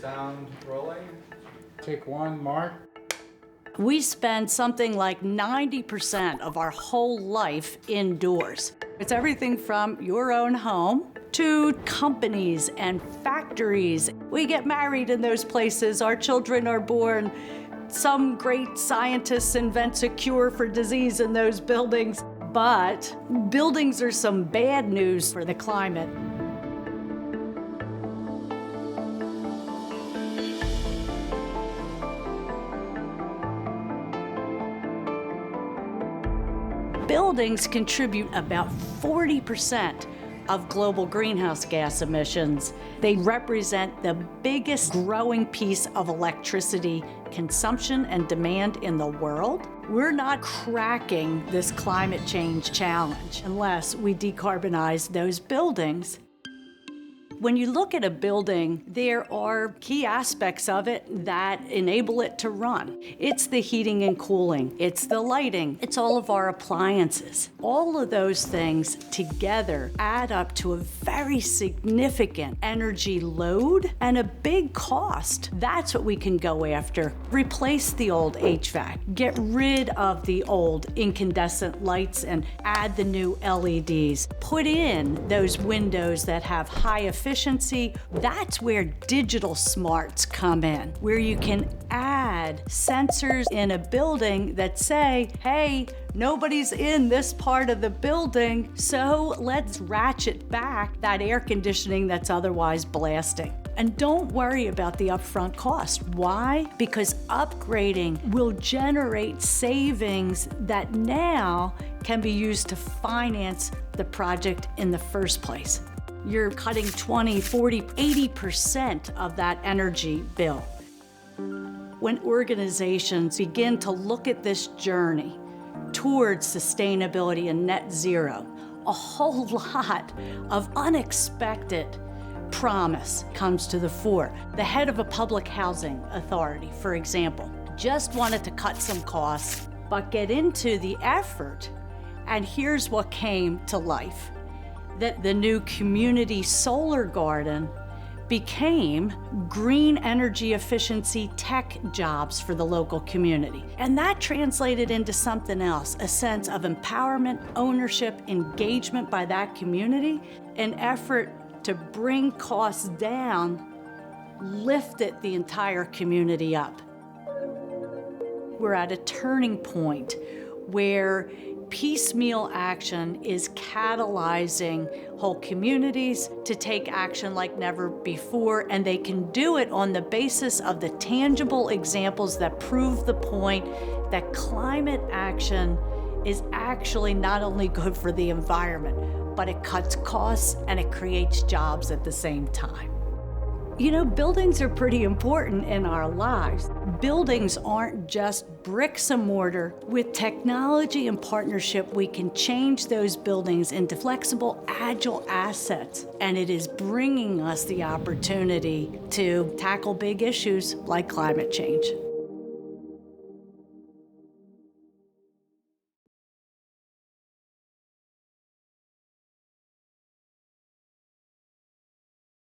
sound rolling. Take one, Mark. We spend something like 90% of our whole life indoors. It's everything from your own home to companies and factories. We get married in those places, our children are born. Some great scientists invent a cure for disease in those buildings, but buildings are some bad news for the climate. Buildings contribute about 40% of global greenhouse gas emissions. They represent the biggest growing piece of electricity consumption and demand in the world. We're not cracking this climate change challenge unless we decarbonize those buildings. When you look at a building, there are key aspects of it that enable it to run. It's the heating and cooling, it's the lighting, it's all of our appliances. All of those things together add up to a very significant energy load and a big cost. That's what we can go after. Replace the old HVAC, get rid of the old incandescent lights and add the new LEDs. Put in those windows that have high efficiency. That's where digital smarts come in, where you can add sensors in a building that say, hey, nobody's in this part of the building, so let's ratchet back that air conditioning that's otherwise blasting. And don't worry about the upfront cost. Why? Because upgrading will generate savings that now can be used to finance the project in the first place. You're cutting 20, 40, 80% of that energy bill. When organizations begin to look at this journey towards sustainability and net zero, a whole lot of unexpected promise comes to the fore. The head of a public housing authority, for example, just wanted to cut some costs, but get into the effort, and here's what came to life. That the new community solar garden became green energy efficiency tech jobs for the local community. And that translated into something else, a sense of empowerment, ownership, engagement by that community, an effort to bring costs down, lifted the entire community up. We're at a turning point where piecemeal action is catalyzing whole communities to take action like never before, and they can do it on the basis of the tangible examples that prove the point that climate action is actually not only good for the environment, but it cuts costs and it creates jobs at the same time. You know, buildings are pretty important in our lives. Buildings aren't just bricks and mortar. With technology and partnership, we can change those buildings into flexible, agile assets. And it is bringing us the opportunity to tackle big issues like climate change.